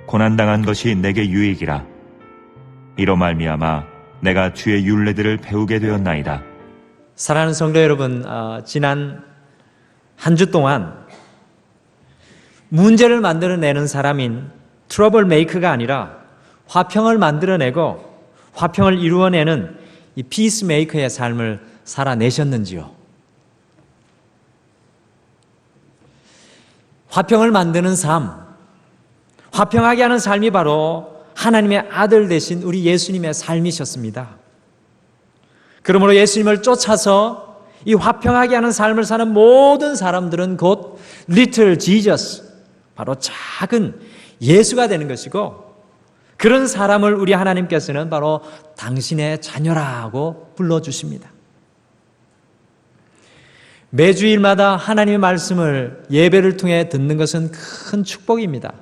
고난당한 것이 내게 유익이라. 이로 말미암아 내가 주의 율례들을 배우게 되었나이다. 사랑하는 성도 여러분, 지난 한 주 동안 문제를 만들어내는 사람인 트러블 메이커가 아니라 화평을 만들어내고 화평을 이루어내는 이 피스 메이커의 삶을 살아내셨는지요? 화평을 만드는 삶, 화평하게 하는 삶이 바로 하나님의 아들 되신 우리 예수님의 삶이셨습니다. 그러므로 예수님을 쫓아서 이 화평하게 하는 삶을 사는 모든 사람들은 곧 Little Jesus, 바로 작은 예수가 되는 것이고, 그런 사람을 우리 하나님께서는 바로 당신의 자녀라고 불러주십니다. 매주일마다 하나님의 말씀을 예배를 통해 듣는 것은 큰 축복입니다.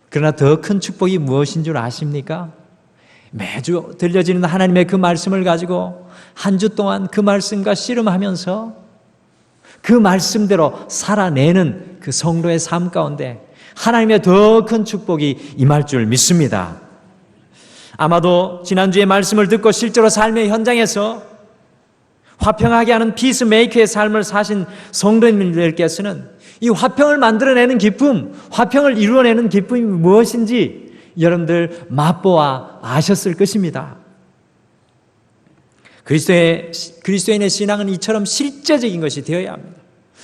그러나 더 큰 축복이 무엇인 줄 아십니까? 매주 들려지는 하나님의 그 말씀을 가지고 한 주 동안 그 말씀과 씨름하면서 그 말씀대로 살아내는 그 성도의 삶 가운데 하나님의 더 큰 축복이 임할 줄 믿습니다. 아마도 지난주에 말씀을 듣고 실제로 삶의 현장에서 화평하게 하는 피스메이커의 삶을 사신 성도님들께서는 이 화평을 만들어내는 기쁨, 화평을 이루어내는 기쁨이 무엇인지 여러분들 맛보아 아셨을 것입니다. 그리스도인의 신앙은 이처럼 실제적인 것이 되어야 합니다.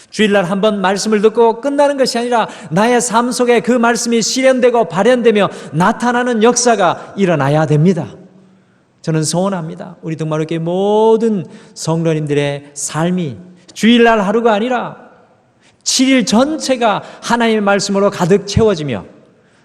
주일날 한번 말씀을 듣고 끝나는 것이 아니라 나의 삶 속에 그 말씀이 실현되고 발현되며 나타나는 역사가 일어나야 됩니다. 저는 소원합니다. 우리 동마루교회 모든 성도님들의 삶이 주일날 하루가 아니라 7일 전체가 하나님의 말씀으로 가득 채워지며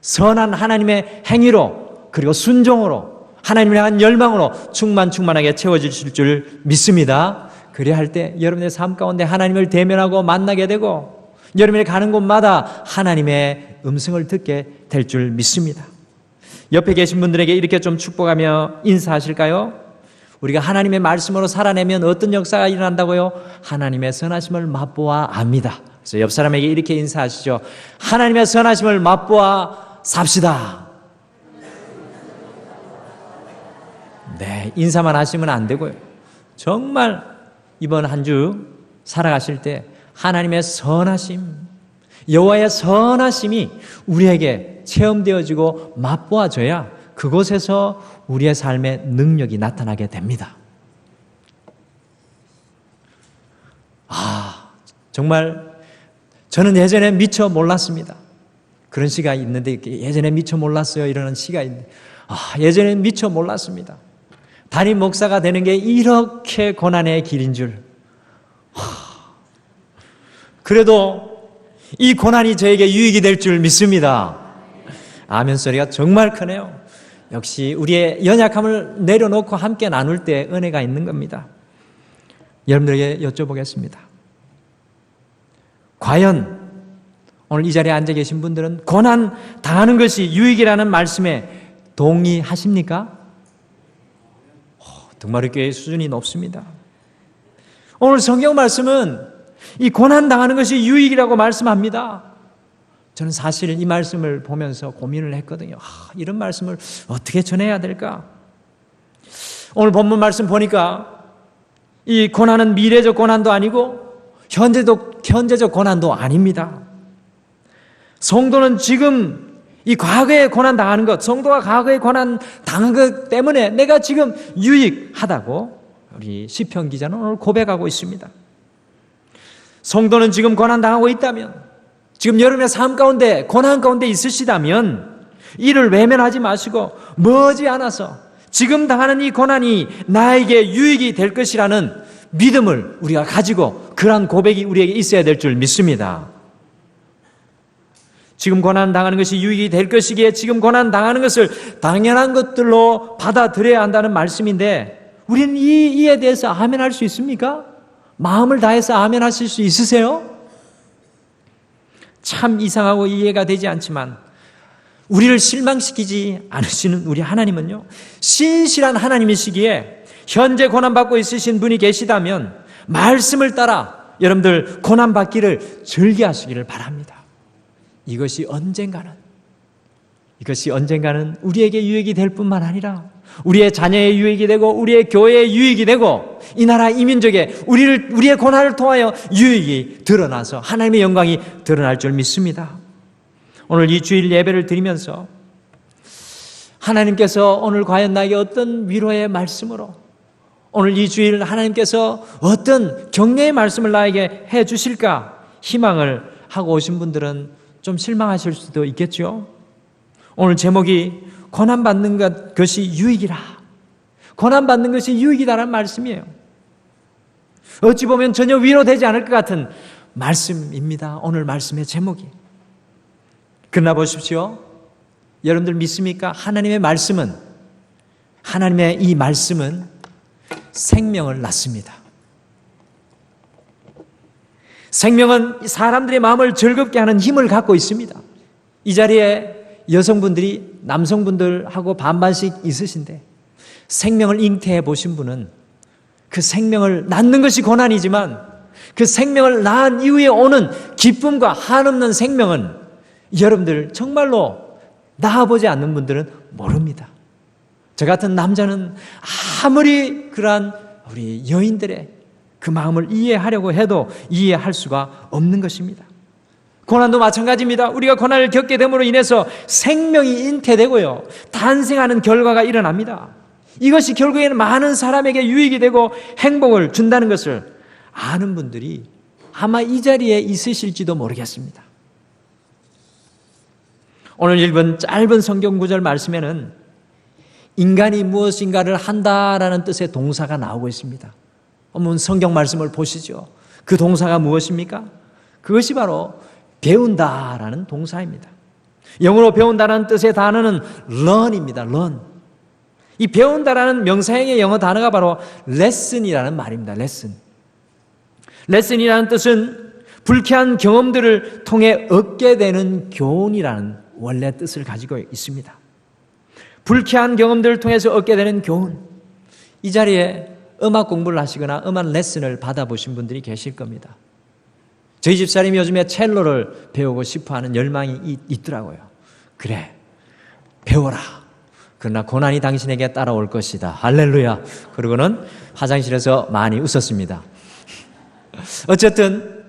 선한 하나님의 행위로 그리고 순종으로 하나님을 향한 열망으로 충만하게 채워질 줄 믿습니다. 그래야 할 때 여러분의 삶 가운데 하나님을 대면하고 만나게 되고 여러분이 가는 곳마다 하나님의 음성을 듣게 될 줄 믿습니다. 옆에 계신 분들에게 이렇게 좀 축복하며 인사하실까요? 우리가 하나님의 말씀으로 살아내면 어떤 역사가 일어난다고요? 하나님의 선하심을 맛보아 압니다. 그래서 옆 사람에게 이렇게 인사하시죠. 하나님의 선하심을 맛보아 삽시다. 네, 인사만 하시면 안 되고요. 정말 이번 한 주 살아가실 때 하나님의 선하심, 여호와의 선하심이 우리에게 체험되어지고 맛보아져야 그곳에서 우리의 삶의 능력이 나타나게 됩니다. 정말 저는 예전에 미처 몰랐습니다. 그런 시가 있는데 예전에 미처 몰랐어요 이러는 시가 있는데 예전에 미처 몰랐습니다. 담임 목사가 되는 게 이렇게 고난의 길인 줄. 그래도 이 고난이 저에게 유익이 될 줄 믿습니다. 아멘 소리가 정말 크네요. 역시 우리의 연약함을 내려놓고 함께 나눌 때 은혜가 있는 겁니다. 여러분들에게 여쭤보겠습니다. 과연 오늘 이 자리에 앉아 계신 분들은 고난 당하는 것이 유익이라는 말씀에 동의하십니까? 등마루교회의 수준이 높습니다. 오늘 성경 말씀은 이 고난 당하는 것이 유익이라고 말씀합니다. 저는 사실 이 말씀을 보면서 고민을 했거든요. 이런 말씀을 어떻게 전해야 될까? 오늘 본문 말씀 보니까 이 고난은 미래적 고난도 아니고 현재적 고난도 아닙니다. 성도는 지금 이 과거에 고난 당하는 것, 성도가 과거에 고난 당한 것 때문에 내가 지금 유익하다고 우리 시편 기자는 오늘 고백하고 있습니다. 성도는 지금 고난 당하고 있다면, 지금 여러분의 삶 가운데 고난 가운데 있으시다면 이를 외면하지 마시고 머지않아서 지금 당하는 이 고난이 나에게 유익이 될 것이라는 믿음을 우리가 가지고 그러한 고백이 우리에게 있어야 될 줄 믿습니다. 지금 고난 당하는 것이 유익이 될 것이기에 지금 고난 당하는 것을 당연한 것들로 받아들여야 한다는 말씀인데 우리는 이에 대해서 아멘할 수 있습니까? 마음을 다해서 아멘하실 수 있으세요? 참 이상하고 이해가 되지 않지만 우리를 실망시키지 않으시는 우리 하나님은요, 신실한 하나님이시기에 현재 고난받고 있으신 분이 계시다면 말씀을 따라 여러분들 고난받기를 즐겨하시기를 바랍니다. 이것이 언젠가는 이것이 언젠가는 우리에게 유익이 될 뿐만 아니라 우리의 자녀의 유익이 되고 우리의 교회의 유익이 되고 이 나라 이민족의 우리의 고난을 통하여 유익이 드러나서 하나님의 영광이 드러날 줄 믿습니다. 오늘 이 주일 예배를 드리면서 하나님께서 오늘 과연 나에게 어떤 위로의 말씀으로, 오늘 이 주일 하나님께서 어떤 격려의 말씀을 나에게 해 주실까 희망을 하고 오신 분들은 좀 실망하실 수도 있겠죠. 오늘 제목이 고난받는 것이 유익이라, 고난받는 것이 유익이다라는 말씀이에요. 어찌 보면 전혀 위로되지 않을 것 같은 말씀입니다. 오늘 말씀의 제목이. 그러나 보십시오. 여러분들 믿습니까? 하나님의 이 말씀은 생명을 낳습니다. 생명은 사람들의 마음을 즐겁게 하는 힘을 갖고 있습니다. 이 자리에 여성분들이 남성분들하고 반반씩 있으신데 생명을 잉태해 보신 분은 그 생명을 낳는 것이 고난이지만 그 생명을 낳은 이후에 오는 기쁨과 한없는 생명은 여러분들 정말로 낳아보지 않는 분들은 모릅니다. 저 같은 남자는 아무리 그러한 우리 여인들의 그 마음을 이해하려고 해도 이해할 수가 없는 것입니다. 고난도 마찬가지입니다. 우리가 고난을 겪게 됨으로 인해서 생명이 잉태되고요, 탄생하는 결과가 일어납니다. 이것이 결국에는 많은 사람에게 유익이 되고 행복을 준다는 것을 아는 분들이 아마 이 자리에 있으실지도 모르겠습니다. 오늘 읽은 짧은 성경 구절 말씀에는 인간이 무엇인가를 한다라는 뜻의 동사가 나오고 있습니다. 한번 성경 말씀을 보시죠. 그 동사가 무엇입니까? 그것이 바로 배운다라는 동사입니다. 영어로 배운다라는 뜻의 단어는 learn입니다. learn. 이 배운다라는 명사형의 영어 단어가 바로 lesson이라는 말입니다. lesson. lesson이라는 뜻은 불쾌한 경험들을 통해 얻게 되는 교훈이라는 원래 뜻을 가지고 있습니다. 불쾌한 경험들을 통해서 얻게 되는 교훈. 이 자리에 음악 공부를 하시거나 음악 레슨을 받아보신 분들이 계실 겁니다. 저희 집사람이 요즘에 첼로를 배우고 싶어하는 열망이 있더라고요. 그래, 배워라. 그러나 고난이 당신에게 따라올 것이다. 할렐루야. 그러고는 화장실에서 많이 웃었습니다. 어쨌든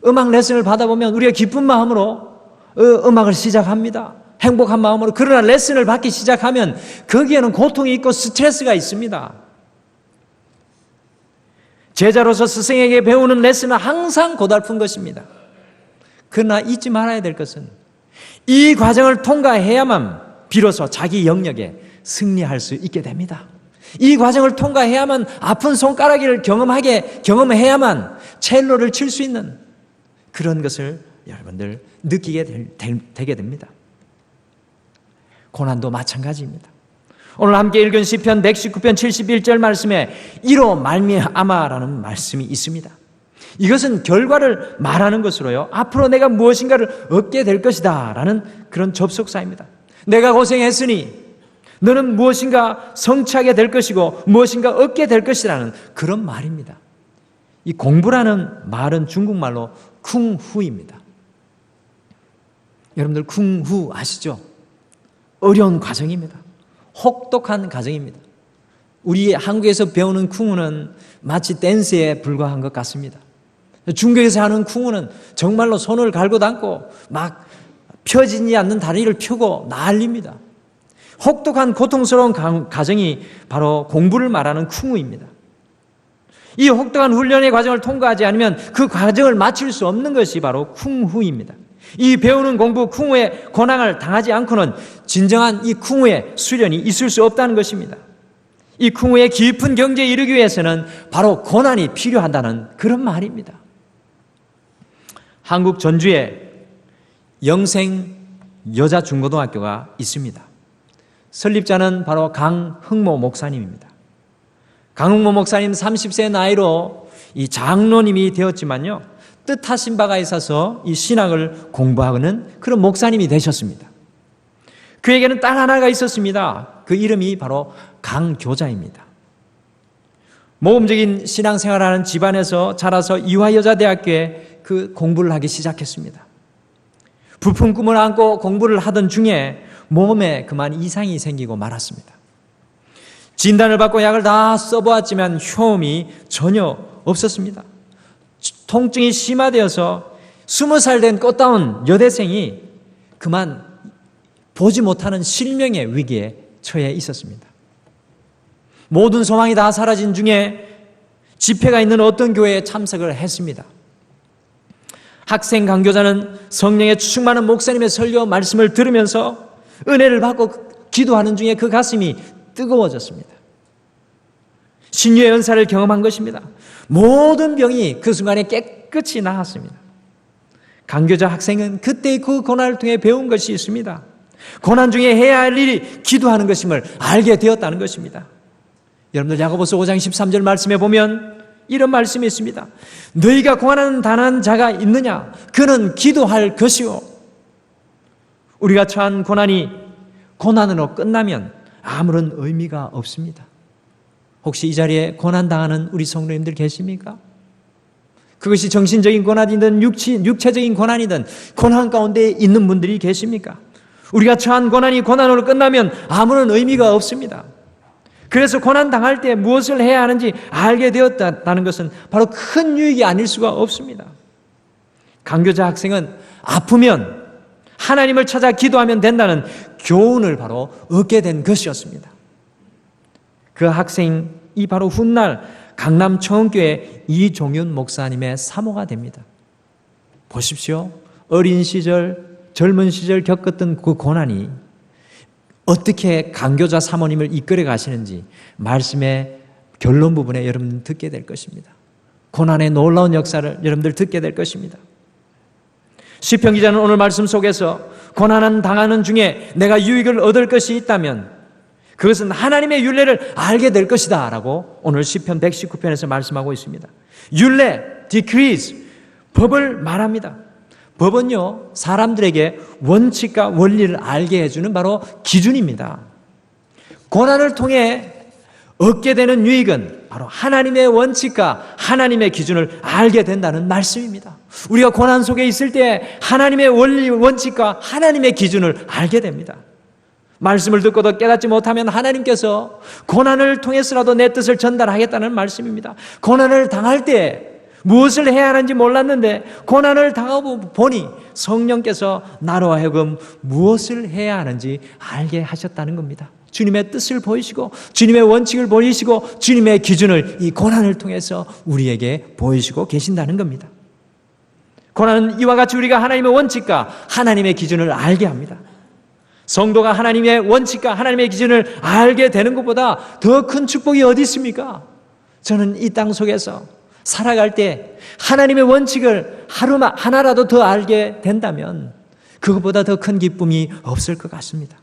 음악 레슨을 받아보면 우리가 기쁜 마음으로 음악을 시작합니다. 행복한 마음으로. 그러나 레슨을 받기 시작하면 거기에는 고통이 있고 스트레스가 있습니다. 제자로서 스승에게 배우는 레슨은 항상 고달픈 것입니다. 그러나 잊지 말아야 될 것은 이 과정을 통과해야만 비로소 자기 영역에 승리할 수 있게 됩니다. 이 과정을 통과해야만 아픈 손가락을 경험해야만 첼로를 칠 수 있는 그런 것을 여러분들 느끼게 되게 됩니다. 고난도 마찬가지입니다. 오늘 함께 읽은 시편 119편 71절 말씀에 이로 말미암아라는 말씀이 있습니다. 이것은 결과를 말하는 것으로요, 앞으로 내가 무엇인가를 얻게 될 것이다 라는 그런 접속사입니다. 내가 고생했으니 너는 무엇인가 성취하게 될 것이고 무엇인가 얻게 될 것이라는 그런 말입니다. 이 공부라는 말은 중국말로 쿵후입니다. 여러분들 쿵후 아시죠? 어려운 과정입니다. 혹독한 과정입니다. 우리 한국에서 배우는 쿵후는 마치 댄스에 불과한 것 같습니다. 중국에서 하는 쿵후는 정말로 손을 갈고 닦고 막 펴지지 않는 다리를 펴고 난립니다. 혹독한 고통스러운 과정이 바로 공부를 말하는 쿵후입니다. 이 혹독한 훈련의 과정을 통과하지 않으면 그 과정을 마칠 수 없는 것이 바로 쿵후입니다. 이 배우는 공부 쿵후의 고난을 당하지 않고는 진정한 이 쿵후의 수련이 있을 수 없다는 것입니다. 이 쿵후의 깊은 경지에 이르기 위해서는 바로 고난이 필요하다는 그런 말입니다. 한국 전주에 영생 여자 중고등학교가 있습니다. 설립자는 바로 강흥모 목사님입니다. 강흥모 목사님 30세 나이로 이 장로님이 되었지만요, 뜻하신 바가 있어서 이 신학을 공부하는 그런 목사님이 되셨습니다. 그에게는 딸 하나가 있었습니다. 그 이름이 바로 강교자입니다. 모범적인 신앙생활하는 집안에서 자라서 이화여자대학교에 그 공부를 하기 시작했습니다. 부푼 꿈을 안고 공부를 하던 중에 몸에 그만 이상이 생기고 말았습니다. 진단을 받고 약을 다 써보았지만 효험이 전혀 없었습니다. 통증이 심화되어서 20살 된 꽃다운 여대생이 그만 보지 못하는 실명의 위기에 처해 있었습니다. 모든 소망이 다 사라진 중에 집회가 있는 어떤 교회에 참석을 했습니다. 학생 강교자는 성령의 충만한 목사님의 설교 말씀을 들으면서 은혜를 받고 기도하는 중에 그 가슴이 뜨거워졌습니다. 신유의 은사를 경험한 것입니다. 모든 병이 그 순간에 깨끗이 나았습니다. 강교자 학생은 그때의 그 고난을 통해 배운 것이 있습니다. 고난 중에 해야 할 일이 기도하는 것임을 알게 되었다는 것입니다. 여러분들 야고보서 5장 13절 말씀에 보면 이런 말씀이 있습니다. 너희가 고난하는 단한 자가 있느냐? 그는 기도할 것이요. 우리가 처한 고난이 고난으로 끝나면 아무런 의미가 없습니다. 혹시 이 자리에 고난당하는 우리 성도님들 계십니까? 그것이 정신적인 고난이든 육체적인 고난이든 고난 가운데 있는 분들이 계십니까? 우리가 처한 고난이 고난으로 끝나면 아무런 의미가 없습니다. 그래서 고난당할 때 무엇을 해야 하는지 알게 되었다는 것은 바로 큰 유익이 아닐 수가 없습니다. 강교자 학생은 아프면 하나님을 찾아 기도하면 된다는 교훈을 바로 얻게 된 것이었습니다. 그 학생이 바로 훗날 강남 청원교회 이종윤 목사님의 사모가 됩니다. 보십시오. 어린 시절, 젊은 시절 겪었던 그 고난이 어떻게 강교자 사모님을 이끌어 가시는지 말씀의 결론 부분에 여러분 듣게 될 것입니다. 고난의 놀라운 역사를 여러분들 듣게 될 것입니다. 시편 기자는 오늘 말씀 속에서 고난을 당하는 중에 내가 유익을 얻을 것이 있다면 그것은 하나님의 율례를 알게 될 것이다 라고 오늘 시편 119편에서 말씀하고 있습니다. 율례, decrees, 법을 말합니다. 법은요, 사람들에게 원칙과 원리를 알게 해주는 바로 기준입니다. 고난을 통해 얻게 되는 유익은 바로 하나님의 원칙과 하나님의 기준을 알게 된다는 말씀입니다. 우리가 고난 속에 있을 때 하나님의 원리, 원칙과 하나님의 기준을 알게 됩니다. 말씀을 듣고도 깨닫지 못하면 하나님께서 고난을 통해서라도 내 뜻을 전달하겠다는 말씀입니다. 고난을 당할 때 무엇을 해야 하는지 몰랐는데 고난을 당하고 보니 성령께서 나로 하여금 무엇을 해야 하는지 알게 하셨다는 겁니다. 주님의 뜻을 보이시고 주님의 원칙을 보이시고 주님의 기준을 이 고난을 통해서 우리에게 보이시고 계신다는 겁니다. 고난은 이와 같이 우리가 하나님의 원칙과 하나님의 기준을 알게 합니다. 성도가 하나님의 원칙과 하나님의 기준을 알게 되는 것보다 더 큰 축복이 어디 있습니까? 저는 이 땅 속에서 살아갈 때 하나님의 원칙을 하나라도 더 알게 된다면 그것보다 더 큰 기쁨이 없을 것 같습니다.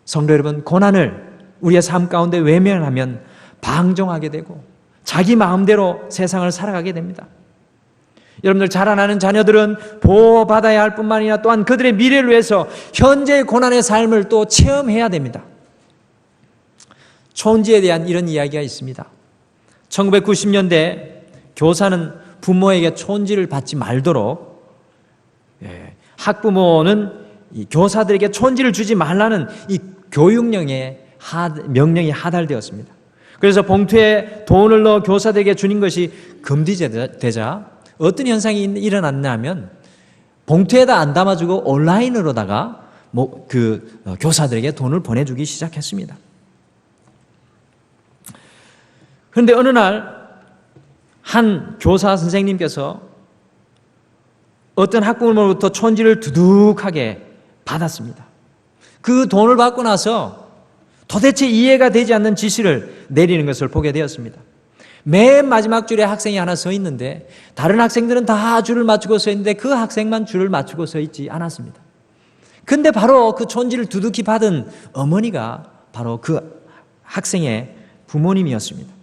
성도 여러분, 고난을 우리의 삶 가운데 외면하면 방종하게 되고 자기 마음대로 세상을 살아가게 됩니다. 여러분들 자라나는 자녀들은 보호받아야 할 뿐만 아니라 또한 그들의 미래를 위해서 현재의 고난의 삶을 또 체험해야 됩니다. 촌지에 대한 이런 이야기가 있습니다. 1990년대 교사는 부모에게 촌지를 받지 말도록, 학부모는 이 교사들에게 촌지를 주지 말라는 이 교육령이 하달되었습니다. 그래서 봉투에 돈을 넣어 교사들에게 주는 것이 금지되자 어떤 현상이 일어났냐면 봉투에다 안 담아주고 온라인으로다가 교사들에게 돈을 보내주기 시작했습니다. 그런데 어느 날 한 교사 선생님께서 어떤 학부모로부터 촌지를 두둑하게 받았습니다. 그 돈을 받고 나서 도대체 이해가 되지 않는 지시를 내리는 것을 보게 되었습니다. 맨 마지막 줄에 학생이 하나 서 있는데 다른 학생들은 다 줄을 맞추고 서 있는데 그 학생만 줄을 맞추고 서 있지 않았습니다. 근데 바로 그 촌지를 두둑히 받은 어머니가 바로 그 학생의 부모님이었습니다.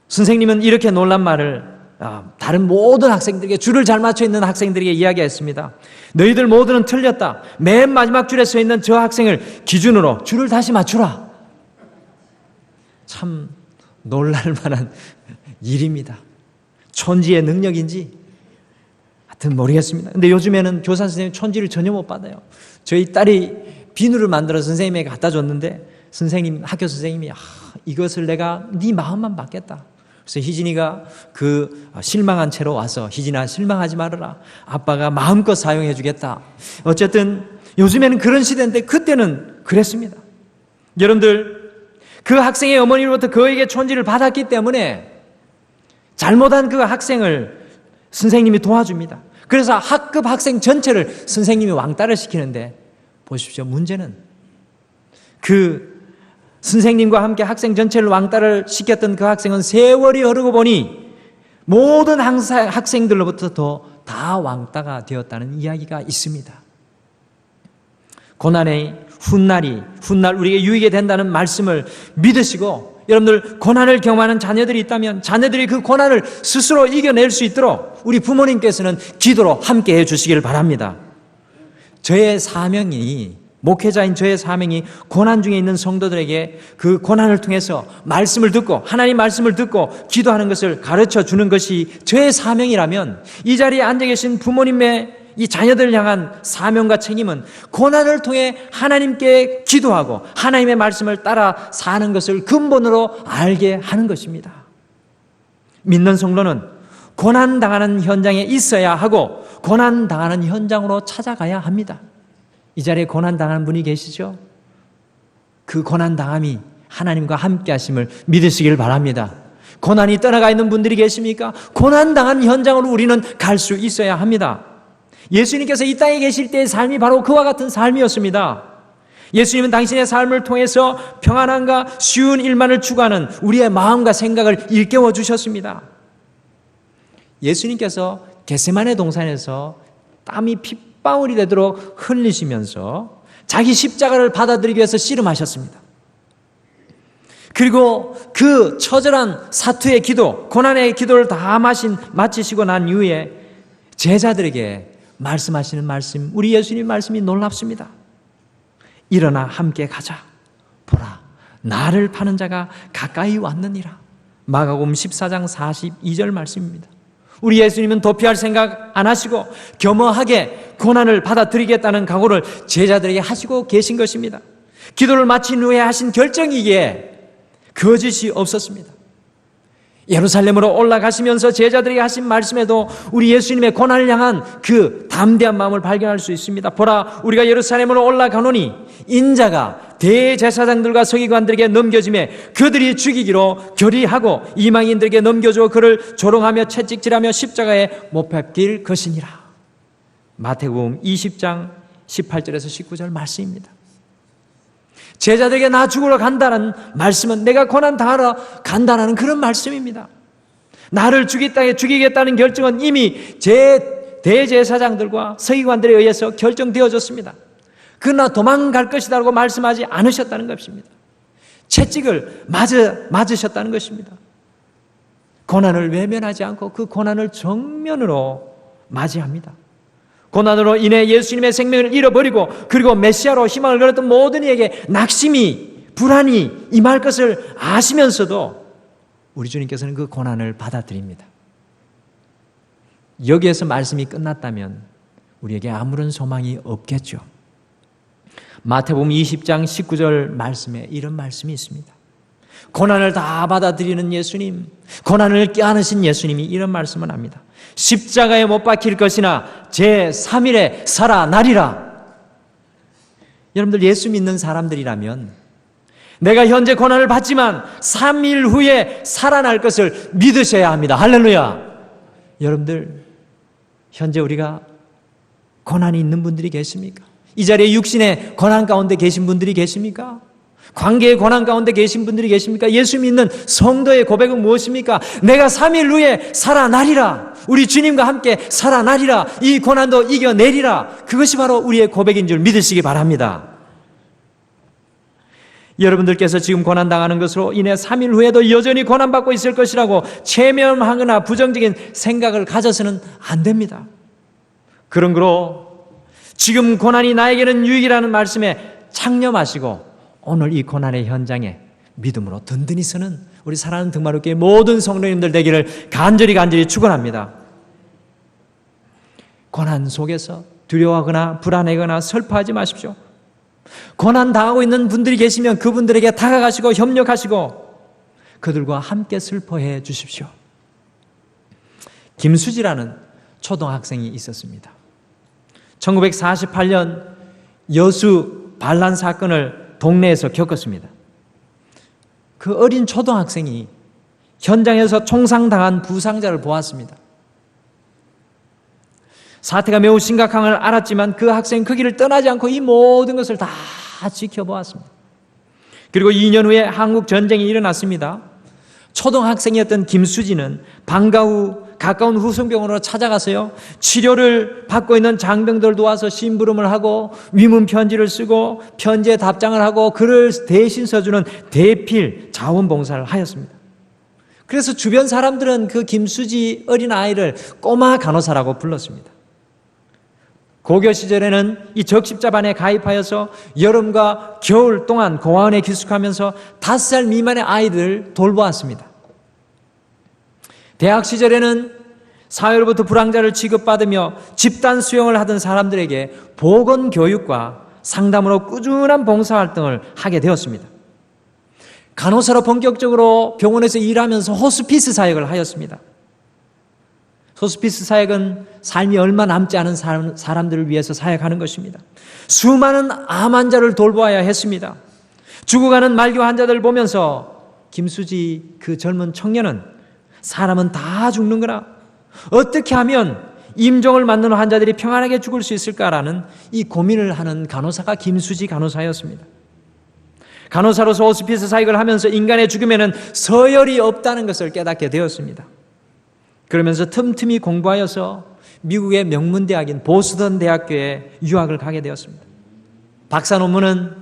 선생님은 이렇게 놀란 말을 다른 모든 학생들에게, 줄을 잘 맞춰 있는 학생들에게 이야기했습니다. 너희들 모두는 틀렸다. 맨 마지막 줄에 서 있는 저 학생을 기준으로 줄을 다시 맞추라. 참 놀랄 만한 일입니다. 촌지의 능력인지 모르겠습니다. 근데 요즘에는 교사 선생님 촌지를 전혀 못 받아요. 저희 딸이 비누를 만들어 선생님에게 갖다 줬는데 학교 선생님이 이것을 내가 네 마음만 받겠다. 그래서 희진이가 그 실망한 채로 와서 희진아 실망하지 말아라. 아빠가 마음껏 사용해 주겠다. 어쨌든 요즘에는 그런 시대인데 그때는 그랬습니다. 여러분들 그 학생의 어머니로부터 그에게 촌지를 받았기 때문에 잘못한 그 학생을 선생님이 도와줍니다. 그래서 학급 학생 전체를 선생님이 왕따를 시키는데 보십시오. 문제는 그 선생님과 함께 학생 전체를 왕따를 시켰던 그 학생은 세월이 흐르고 보니 모든 학생들로부터 다 왕따가 되었다는 이야기가 있습니다. 고난의 훗날 우리에게 유익이 된다는 말씀을 믿으시고 여러분들 고난을 경험하는 자녀들이 있다면 자녀들이 그 고난을 스스로 이겨낼 수 있도록 우리 부모님께서는 기도로 함께 해 주시기를 바랍니다. 목회자인 저의 사명이 고난 중에 있는 성도들에게 그 고난을 통해서 말씀을 듣고 하나님 말씀을 듣고 기도하는 것을 가르쳐 주는 것이 저의 사명이라면 이 자리에 앉아 계신 부모님의 이 자녀들을 향한 사명과 책임은 고난을 통해 하나님께 기도하고 하나님의 말씀을 따라 사는 것을 근본으로 알게 하는 것입니다. 믿는 성도는 고난당하는 현장에 있어야 하고 고난당하는 현장으로 찾아가야 합니다. 이 자리에 고난당하는 분이 계시죠? 그 고난당함이 하나님과 함께 하심을 믿으시길 바랍니다. 고난이 떠나가 있는 분들이 계십니까? 고난당한 현장으로 우리는 갈 수 있어야 합니다. 예수님께서 이 땅에 계실 때의 삶이 바로 그와 같은 삶이었습니다. 예수님은 당신의 삶을 통해서 평안함과 쉬운 일만을 추구하는 우리의 마음과 생각을 일깨워 주셨습니다. 예수님께서 겟세마네 동산에서 땀이 핏방울이 되도록 흘리시면서 자기 십자가를 받아들이기 위해서 씨름하셨습니다. 그리고 그 처절한 사투의 기도, 고난의 기도를 다 마치시고 난 이후에 제자들에게 말씀하시는 말씀, 우리 예수님 말씀이 놀랍습니다. 일어나 함께 가자. 보라, 나를 파는 자가 가까이 왔느니라. 마가복음 14장 42절 말씀입니다. 우리 예수님은 도피할 생각 안 하시고 겸허하게 고난을 받아들이겠다는 각오를 제자들에게 하시고 계신 것입니다. 기도를 마친 후에 하신 결정이기에 거짓이 없었습니다. 예루살렘으로 올라가시면서 제자들에게 하신 말씀에도 우리 예수님의 고난을 향한 그 담대한 마음을 발견할 수 있습니다. 보라, 우리가 예루살렘으로 올라가노니 인자가 대제사장들과 서기관들에게 넘겨짐에 그들이 죽이기로 결의하고 이방인들에게 넘겨주어 그를 조롱하며 채찍질하며 십자가에 못 박힐 것이니라. 마태복음 20장 18절에서 19절 말씀입니다. 제자들에게 나 죽으러 간다는 말씀은 내가 고난 당하러 간다는 그런 말씀입니다. 나를 죽이겠다는 결정은 이미 대제사장들과 서기관들에 의해서 결정되어졌습니다. 그러나 도망갈 것이라고 말씀하지 않으셨다는 것입니다. 채찍을 맞으셨다는 것입니다. 고난을 외면하지 않고 그 고난을 정면으로 맞이합니다. 고난으로 인해 예수님의 생명을 잃어버리고 그리고 메시아로 희망을 걸었던 모든 이에게 낙심이, 불안이 임할 것을 아시면서도 우리 주님께서는 그 고난을 받아들입니다. 여기에서 말씀이 끝났다면 우리에게 아무런 소망이 없겠죠. 마태복음 20장 19절 말씀에 이런 말씀이 있습니다. 고난을 다 받아들이는 예수님, 고난을 껴안으신 예수님이 이런 말씀을 합니다. 십자가에 못 박힐 것이나 제3일에 살아나리라. 여러분들 예수 믿는 사람들이라면 내가 현재 고난을 받지만 3일 후에 살아날 것을 믿으셔야 합니다. 할렐루야. 여러분들 현재 우리가 고난이 있는 분들이 계십니까? 이 자리에 육신의 고난 가운데 계신 분들이 계십니까? 관계의 고난 가운데 계신 분들이 계십니까? 예수 믿는 성도의 고백은 무엇입니까? 내가 3일 후에 살아나리라. 우리 주님과 함께 살아나리라. 이 고난도 이겨내리라. 그것이 바로 우리의 고백인 줄 믿으시기 바랍니다. 여러분들께서 지금 고난당하는 것으로 인해 3일 후에도 여전히 고난받고 있을 것이라고 체면하거나 부정적인 생각을 가져서는 안 됩니다. 그런 거로 지금 고난이 나에게는 유익이라는 말씀에 창념하시고 오늘 이 고난의 현장에 믿음으로 든든히 서는 우리 사랑하는 등마루교회 모든 성도님들 되기를 간절히 축원합니다. 고난 속에서 두려워하거나 불안해하거나 슬퍼하지 마십시오. 고난 당하고 있는 분들이 계시면 그분들에게 다가가시고 협력하시고 그들과 함께 슬퍼해 주십시오. 김수지라는 초등학생이 있었습니다. 1948년 여수 반란 사건을 동네에서 겪었습니다. 그 어린 초등학생이 현장에서 총상당한 부상자를 보았습니다. 사태가 매우 심각한 걸 알았지만 그 학생은 그 길을 떠나지 않고 이 모든 것을 다 지켜보았습니다. 그리고 2년 후에 한국 전쟁이 일어났습니다. 초등학생이었던 김수지는 방과 후 가까운 후성병원으로 찾아가서요, 치료를 받고 있는 장병들 도와서 심부름을 하고 위문 편지를 쓰고 편지에 답장을 하고 글을 대신 써주는 대필 자원봉사를 하였습니다. 그래서 주변 사람들은 그 김수지 어린아이를 꼬마 간호사라고 불렀습니다. 고교 시절에는 이 적십자반에 가입하여서 여름과 겨울 동안 고아원에 기숙하면서 5살 미만의 아이들을 돌보았습니다. 대학 시절에는 사회로부터 불황자를 취급받으며 집단 수용을 하던 사람들에게 보건교육과 상담으로 꾸준한 봉사활동을 하게 되었습니다. 간호사로 본격적으로 병원에서 일하면서 호스피스 사역을 하였습니다. 호스피스 사역은 삶이 얼마 남지 않은 사람들을 위해서 사역하는 것입니다. 수많은 암 환자를 돌보아야 했습니다. 죽어가는 말기 환자들을 보면서 김수지 그 젊은 청년은 사람은 다 죽는구나, 어떻게 하면 임종을 맞는 환자들이 평안하게 죽을 수 있을까라는 이 고민을 하는 간호사가 김수지 간호사였습니다. 간호사로서 호스피스 사역을 하면서 인간의 죽음에는 서열이 없다는 것을 깨닫게 되었습니다. 그러면서 틈틈이 공부하여서 미국의 명문대학인 보스턴 대학교에 유학을 가게 되었습니다. 박사 논문은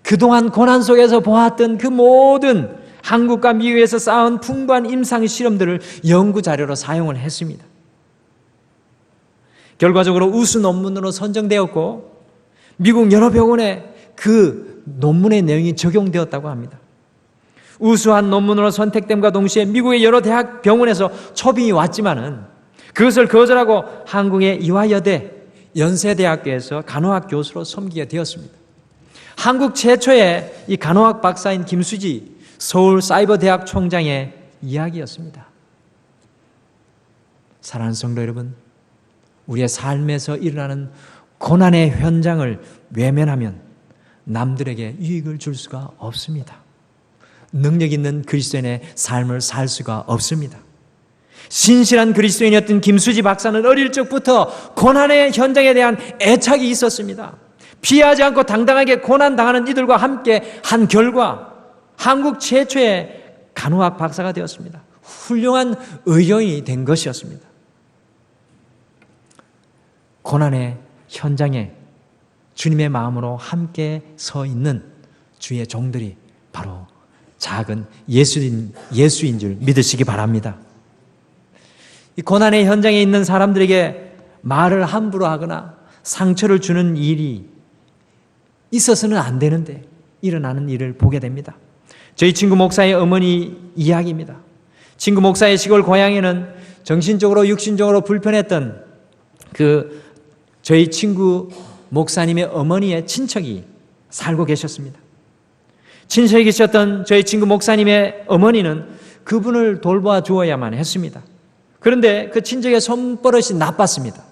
그동안 고난 속에서 보았던 그 모든 한국과 미국에서 쌓은 풍부한 임상 실험들을 연구 자료로 사용을 했습니다. 결과적으로 우수 논문으로 선정되었고 미국 여러 병원에 그 논문의 내용이 적용되었다고 합니다. 우수한 논문으로 선택됨과 동시에 미국의 여러 대학 병원에서 초빙이 왔지만은 그것을 거절하고 한국의 이화여대 연세대학교에서 간호학 교수로 섬기게 되었습니다. 한국 최초의 이 간호학 박사인 김수지 서울사이버대학 총장의 이야기였습니다. 사랑하는 성도 여러분, 우리의 삶에서 일어나는 고난의 현장을 외면하면 남들에게 유익을 줄 수가 없습니다. 능력 있는 그리스도인의 삶을 살 수가 없습니다. 신실한 그리스도인이었던 김수지 박사는 어릴 적부터 고난의 현장에 대한 애착이 있었습니다. 피하지 않고 당당하게 고난당하는 이들과 함께 한 결과 한국 최초의 간호학 박사가 되었습니다. 훌륭한 의료인이 된 것이었습니다. 고난의 현장에 주님의 마음으로 함께 서 있는 주의 종들이 바로 작은 예수인 줄 믿으시기 바랍니다. 이 고난의 현장에 있는 사람들에게 말을 함부로 하거나 상처를 주는 일이 있어서는 안 되는데 일어나는 일을 보게 됩니다. 저희 친구 목사의 어머니 이야기입니다. 친구 목사의 시골 고향에는 정신적으로 육신적으로 불편했던 저희 친구 목사님의 어머니의 친척이 살고 계셨습니다. 친척이 계셨던 저희 친구 목사님의 어머니는 그분을 돌봐 주어야만 했습니다. 그런데 그 친척의 손버릇이 나빴습니다.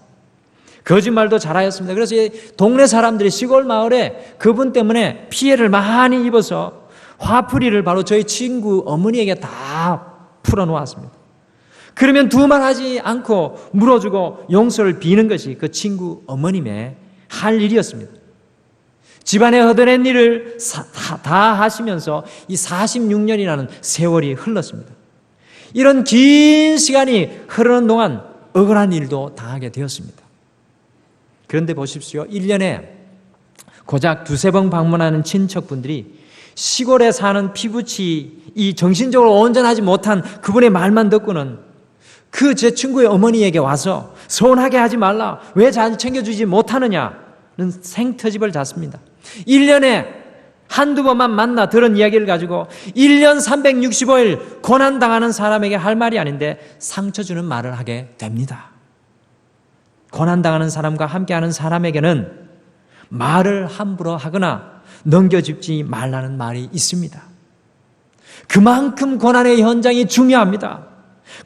거짓말도 잘하였습니다. 그래서 동네 사람들이 시골 마을에 그분 때문에 피해를 많이 입어서 화풀이를 바로 저희 친구 어머니에게 다 풀어놓았습니다. 그러면 두말하지 않고 물어주고 용서를 비는 것이 그 친구 어머님의 할 일이었습니다. 집안에 허드렛 일을 다 하시면서 이 46년이라는 세월이 흘렀습니다. 이런 긴 시간이 흐르는 동안 억울한 일도 당하게 되었습니다. 그런데 보십시오. 1년에 고작 2-3번 방문하는 친척분들이 시골에 사는 피부치 이 정신적으로 온전하지 못한 그분의 말만 듣고는 그 제 친구의 어머니에게 와서 서운하게 하지 말라, 왜 잘 챙겨주지 못하느냐는 생터집을 잤습니다. 1년에 한두 번만 만나 들은 이야기를 가지고 1년 365일 고난당하는 사람에게 할 말이 아닌데 상처 주는 말을 하게 됩니다. 고난당하는 사람과 함께하는 사람에게는 말을 함부로 하거나 넘겨짚지 말라는 말이 있습니다. 그만큼 고난의 현장이 중요합니다.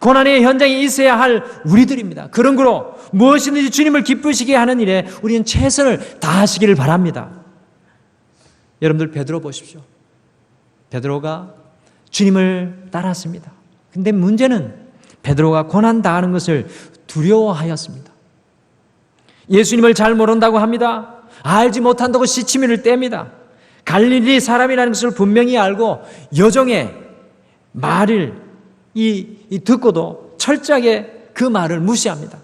고난의 현장이 있어야 할 우리들입니다. 그런 거로 무엇이든지 주님을 기쁘시게 하는 일에 우리는 최선을 다하시기를 바랍니다. 여러분들 베드로 보십시오. 베드로가 주님을 따랐습니다. 근데 문제는 베드로가 고난 당하는 것을 두려워하였습니다. 예수님을 잘 모른다고 합니다. 알지 못한다고 시치미를 뗍니다. 갈릴리 사람이라는 것을 분명히 알고 여종의 말을 듣고도 철저하게 그 말을 무시합니다.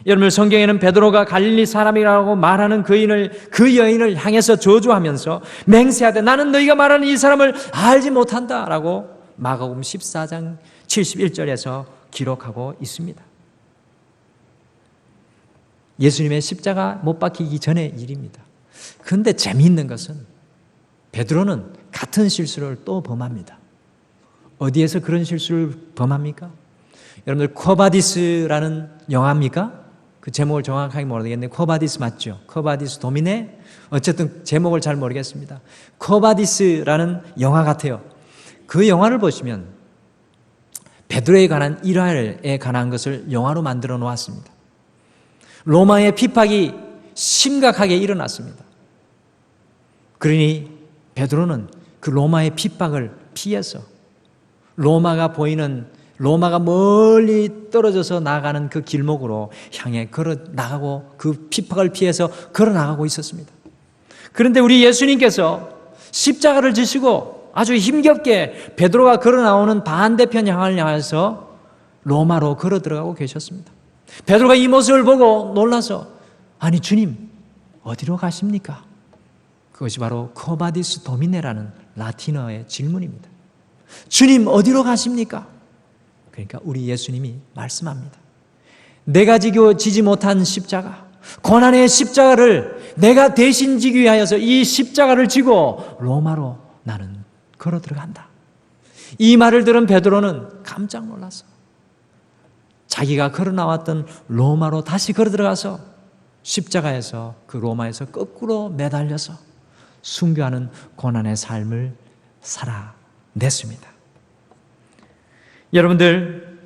여러분, 성경에는 베드로가 갈릴리 사람이라고 말하는 그 여인을 향해서 저주하면서 맹세하되 나는 너희가 말하는 이 사람을 알지 못한다라고 마가복음 14장 71절에서 기록하고 있습니다. 예수님의 십자가 못 박히기 전의 일입니다. 그런데 재미있는 것은 베드로는 같은 실수를 또 범합니다. 어디에서 그런 실수를 범합니까? 여러분들 코바디스라는 영화입니까? 그 제목을 정확하게 모르겠는데 코바디스 맞죠? 코바디스 도미네? 어쨌든 제목을 잘 모르겠습니다. 코바디스라는 영화 같아요. 그 영화를 보시면 베드로에 관한 일화에 관한 것을 영화로 만들어 놓았습니다. 로마의 핍박이 심각하게 일어났습니다. 그러니 베드로는 그 로마의 핍박을 피해서 로마가 멀리 떨어져서 나가는 그 길목으로 향해 걸어 나가고 그 핍박을 피해서 걸어 나가고 있었습니다. 그런데 우리 예수님께서 십자가를 지시고 아주 힘겹게 베드로가 걸어 나오는 반대편 향을 향해서 로마로 걸어 들어가고 계셨습니다. 베드로가 이 모습을 보고 놀라서 아니 주님 어디로 가십니까? 그것이 바로 코바디스 도미네라는 라틴어의 질문입니다. 주님 어디로 가십니까? 그러니까 우리 예수님이 말씀합니다. 내가 지지 못한 십자가, 고난의 십자가를 내가 대신 지기 위하여서 이 십자가를 지고 로마로 나는 걸어 들어간다. 이 말을 들은 베드로는 깜짝 놀랐어. 자기가 걸어 나왔던 로마로 다시 걸어 들어가서 십자가에서 그 로마에서 거꾸로 매달려서 순교하는 고난의 삶을 살아냈습니다. 여러분들,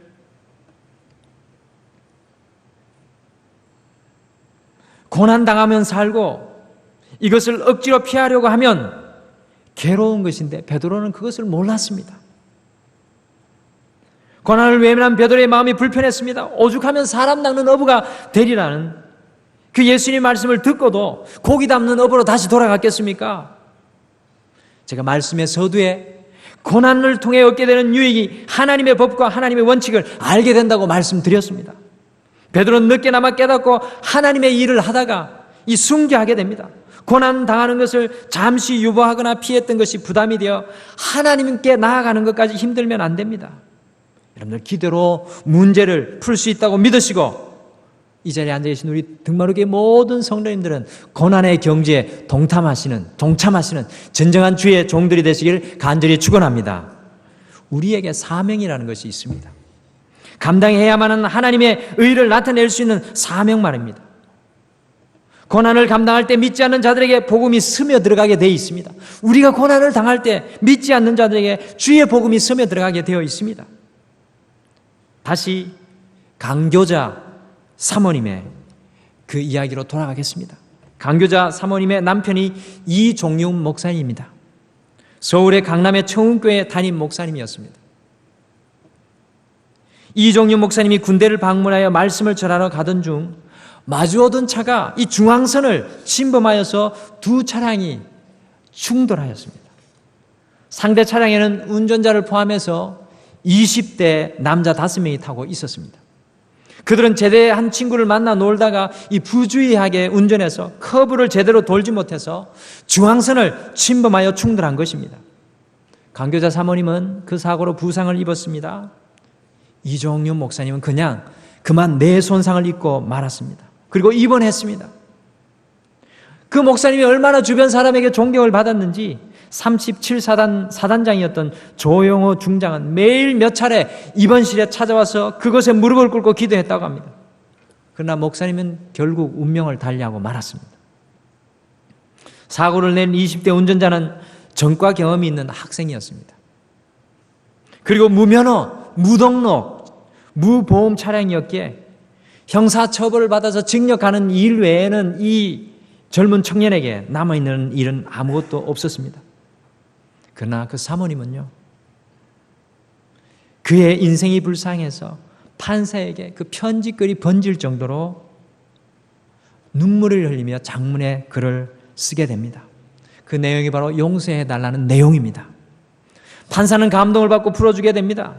고난당하면 살고 이것을 억지로 피하려고 하면 괴로운 것인데 베드로는 그것을 몰랐습니다. 고난을 외면한 베드로의 마음이 불편했습니다. 오죽하면 사람 낚는 어부가 되리라는 그 예수님의 말씀을 듣고도 고기 담는 어부로 다시 돌아갔겠습니까? 제가 말씀의 서두에 고난을 통해 얻게 되는 유익이 하나님의 법과 하나님의 원칙을 알게 된다고 말씀드렸습니다. 베드로는 늦게나마 깨닫고 하나님의 일을 하다가 이 순교하게 됩니다. 고난 당하는 것을 잠시 유보하거나 피했던 것이 부담이 되어 하나님께 나아가는 것까지 힘들면 안 됩니다. 여러분들 기도로 문제를 풀 수 있다고 믿으시고 이 자리에 앉아 계신 우리 등마루교회 모든 성도님들은 고난의 경지에 동참하시는 진정한 주의 종들이 되시길 간절히 축원합니다. 우리에게 사명이라는 것이 있습니다. 감당해야만 하는 하나님의 의를 나타낼 수 있는 사명 말입니다. 고난을 감당할 때 믿지 않는 자들에게 복음이 스며들어가게 되어 있습니다. 우리가 고난을 당할 때 믿지 않는 자들에게 주의 복음이 스며들어가게 되어 있습니다. 다시 강교자 사모님의 그 이야기로 돌아가겠습니다. 강교자 사모님의 남편이 이종용 목사님입니다. 서울의 강남의 청운교회 담임 목사님이었습니다. 이종용 목사님이 군대를 방문하여 말씀을 전하러 가던 중 마주오던 차가 이 중앙선을 침범하여서 두 차량이 충돌하였습니다. 상대 차량에는 운전자를 포함해서 20대 남자 5명이 타고 있었습니다. 그들은 제대한 친구를 만나 놀다가 이 부주의하게 운전해서 커브를 제대로 돌지 못해서 중앙선을 침범하여 충돌한 것입니다. 강교자 사모님은 그 사고로 부상을 입었습니다. 이종윤 목사님은 그만 뇌 손상을 입고 말았습니다. 그리고 입원했습니다. 그 목사님이 얼마나 주변 사람에게 존경을 받았는지 37사단 사단장이었던 조용호 중장은 매일 몇 차례 입원실에 찾아와서 그곳에 무릎을 꿇고 기도했다고 합니다. 그러나 목사님은 결국 운명을 달리하고 말았습니다. 사고를 낸 20대 운전자는 전과 경험이 있는 학생이었습니다. 그리고 무면허, 무등록, 무보험 차량이었기에 형사처벌을 받아서 징역하는 일 외에는 이 젊은 청년에게 남아있는 일은 아무것도 없었습니다. 그러나 그 사모님은요, 그의 인생이 불쌍해서 판사에게 그 편지글이 번질 정도로 눈물을 흘리며 장문의 글을 쓰게 됩니다. 그 내용이 바로 용서해달라는 내용입니다. 판사는 감동을 받고 풀어주게 됩니다.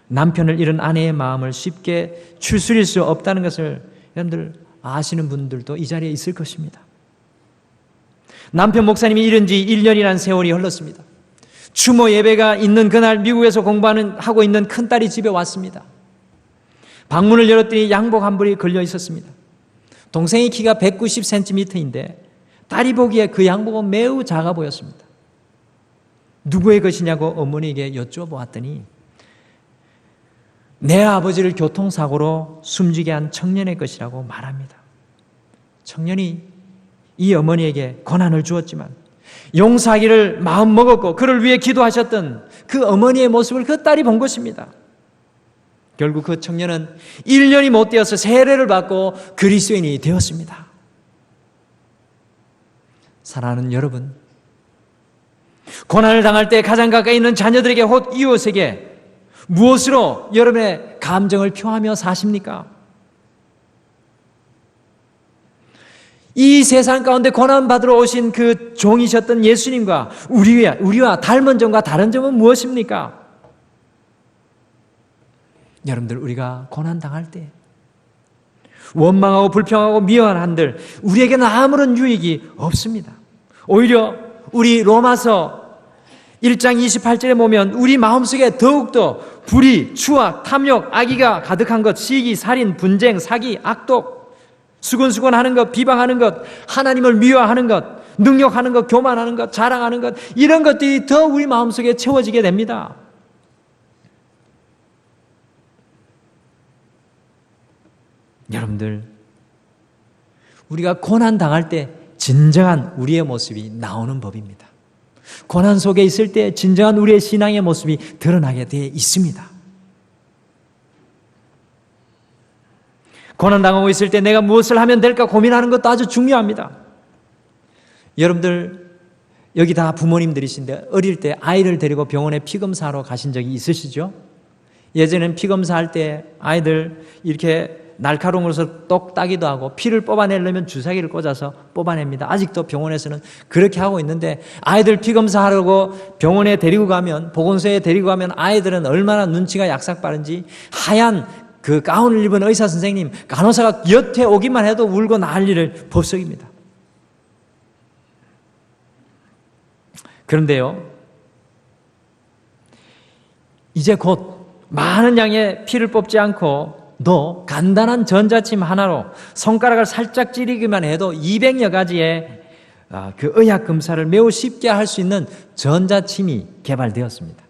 남편을 잃은 아내의 마음을 쉽게 추스릴 수 없다는 것을 여러분들 아시는 분들도 이 자리에 있을 것입니다. 남편 목사님이 잃은 지 1년이라는 세월이 흘렀습니다. 추모 예배가 있는 그날 미국에서 하고 있는 큰딸이 집에 왔습니다. 방문을 열었더니 양복 한 벌이 걸려 있었습니다. 동생의 키가 190cm인데 딸이 보기에 그 양복은 매우 작아 보였습니다. 누구의 것이냐고 어머니에게 여쭤보았더니 내 아버지를 교통사고로 숨지게 한 청년의 것이라고 말합니다. 청년이 이 어머니에게 권한을 주었지만 용서하기를 마음먹었고 그를 위해 기도하셨던 그 어머니의 모습을 그 딸이 본 것입니다. 결국 그 청년은 1년이 못 되어서 세례를 받고 그리스도인이 되었습니다. 사랑하는 여러분, 고난을 당할 때 가장 가까이 있는 자녀들에게 혹 이웃에게 무엇으로 여러분의 감정을 표하며 사십니까? 이 세상 가운데 고난받으러 오신 그 종이셨던 예수님과 우리와 닮은 점과 다른 점은 무엇입니까? 여러분들, 우리가 고난당할 때 원망하고 불평하고 미워한들 우리에게는 아무런 유익이 없습니다. 오히려 우리 로마서 1장 28절에 보면 우리 마음속에 더욱더 불의, 추악, 탐욕, 악의가 가득한 것, 시기, 살인, 분쟁, 사기, 악독, 수근수근하는 것, 비방하는 것, 하나님을 미워하는 것, 능력하는 것, 교만하는 것, 자랑하는 것, 이런 것들이 더 우리 마음속에 채워지게 됩니다. 여러분들, 우리가 고난 당할 때 진정한 우리의 모습이 나오는 법입니다. 고난 속에 있을 때 진정한 우리의 신앙의 모습이 드러나게 되어 있습니다. 고난 당하고 있을 때 내가 무엇을 하면 될까 고민하는 것도 아주 중요합니다. 여러분들 여기 다 부모님들이신데 어릴 때 아이를 데리고 병원에 피검사하러 가신 적이 있으시죠? 예전에는 피검사할 때 아이들 이렇게 날카로움으로서 똑 따기도 하고 피를 뽑아내려면 주사기를 꽂아서 뽑아냅니다. 아직도 병원에서는 그렇게 하고 있는데 아이들 피검사하려고 병원에 데리고 가면, 보건소에 데리고 가면 아이들은 얼마나 눈치가 약삭빠른지 하얀 그 가운을 입은 의사 선생님, 간호사가 곁에 오기만 해도 울고 난리를 법석입니다. 그런데요, 이제 곧 많은 양의 피를 뽑지 않고 너 간단한 전자침 하나로 손가락을 살짝 찌르기만 해도 200여 가지의 그 의학 검사를 매우 쉽게 할 수 있는 전자침이 개발되었습니다.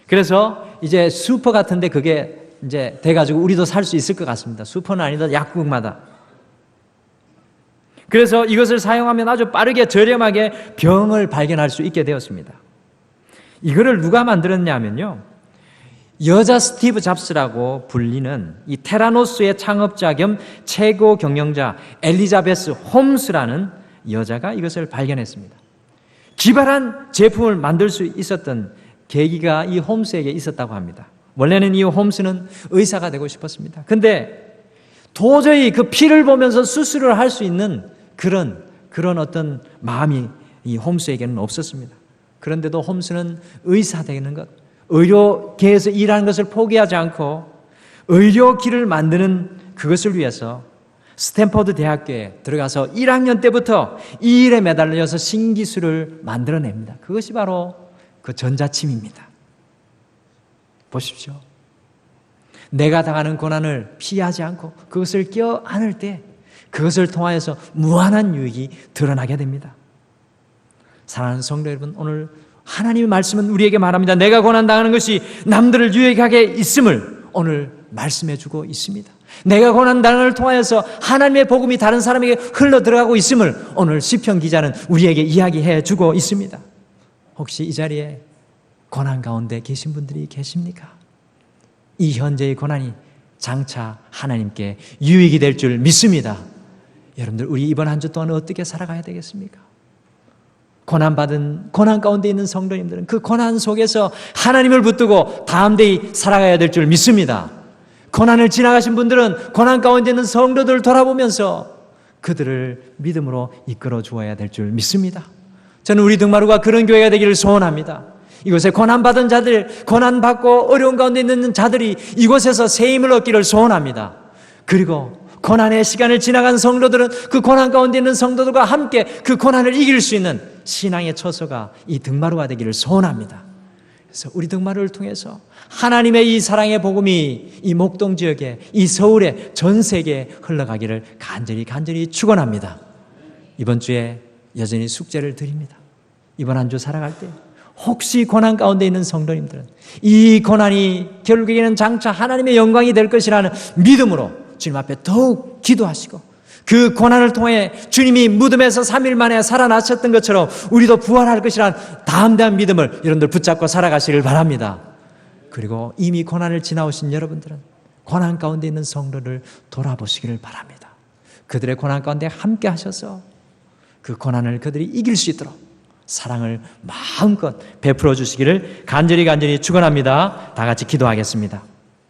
그래서 이제 슈퍼 같은데 그게 이제 돼가지고 우리도 살 수 있을 것 같습니다. 슈퍼는 아니다, 약국마다. 그래서 이것을 사용하면 아주 빠르게 저렴하게 병을 발견할 수 있게 되었습니다. 이거를 누가 만들었냐면요, 여자 스티브 잡스라고 불리는 이 테라노스의 창업자 겸 최고 경영자 엘리자베스 홈스라는 여자가 이것을 발견했습니다. 기발한 제품을 만들 수 있었던 계기가 이 홈스에게 있었다고 합니다. 원래는 이 홈스는 의사가 되고 싶었습니다. 근데 도저히 그 피를 보면서 수술을 할 수 있는 그런 어떤 마음이 이 홈스에게는 없었습니다. 그런데도 홈스는 의사 되는 것, 의료계에서 일하는 것을 포기하지 않고 의료기를 만드는 그것을 위해서 스탠퍼드 대학교에 들어가서 1학년 때부터 이 일에 매달려서 신기술을 만들어냅니다. 그것이 바로 그 전자침입니다. 보십시오. 내가 당하는 고난을 피하지 않고 그것을 껴안을 때 그것을 통하여서 무한한 유익이 드러나게 됩니다. 사랑하는 성도 여러분, 오늘 하나님의 말씀은 우리에게 말합니다. 내가 고난당하는 것이 남들을 유익하게 있음을 오늘 말씀해 주고 있습니다. 내가 고난당을 통하여서 하나님의 복음이 다른 사람에게 흘러 들어가고 있음을 오늘 시편 기자는 우리에게 이야기해 주고 있습니다. 혹시 이 자리에 고난 가운데 계신 분들이 계십니까? 이 현재의 고난이 장차 하나님께 유익이 될 줄 믿습니다. 여러분들, 우리 이번 한 주 동안 어떻게 살아가야 되겠습니까? 고난 가운데 있는 성도님들은 그 고난 속에서 하나님을 붙들고 담대히 살아가야 될 줄 믿습니다. 고난을 지나가신 분들은 고난 가운데 있는 성도들을 돌아보면서 그들을 믿음으로 이끌어 주어야 될 줄 믿습니다. 저는 우리 등마루가 그런 교회가 되기를 소원합니다. 이곳에 고난받은 자들, 고난받고 어려운 가운데 있는 자들이 이곳에서 새 힘을 얻기를 소원합니다. 그리고 고난의 시간을 지나간 성도들은 그 고난 가운데 있는 성도들과 함께 그 고난을 이길 수 있는 신앙의 처소가 이 등마루가 되기를 소원합니다. 그래서 우리 등마루를 통해서 하나님의 이 사랑의 복음이 이 목동 지역에, 이 서울에, 전 세계에 흘러가기를 간절히 축원합니다. 이번 주에 여전히 숙제를 드립니다. 이번 한 주 살아갈 때 혹시 고난 가운데 있는 성도님들은 이 고난이 결국에는 장차 하나님의 영광이 될 것이라는 믿음으로 주님 앞에 더욱 기도하시고, 그 고난을 통해 주님이 무덤에서 3일 만에 살아나셨던 것처럼 우리도 부활할 것이라는 담대한 믿음을 여러분들 붙잡고 살아가시길 바랍니다. 그리고 이미 고난을 지나오신 여러분들은 고난 가운데 있는 성도를 돌아보시기를 바랍니다. 그들의 고난 가운데 함께 하셔서 그 고난을 그들이 이길 수 있도록 사랑을 마음껏 베풀어 주시기를 간절히 축원합니다. 다 같이 기도하겠습니다.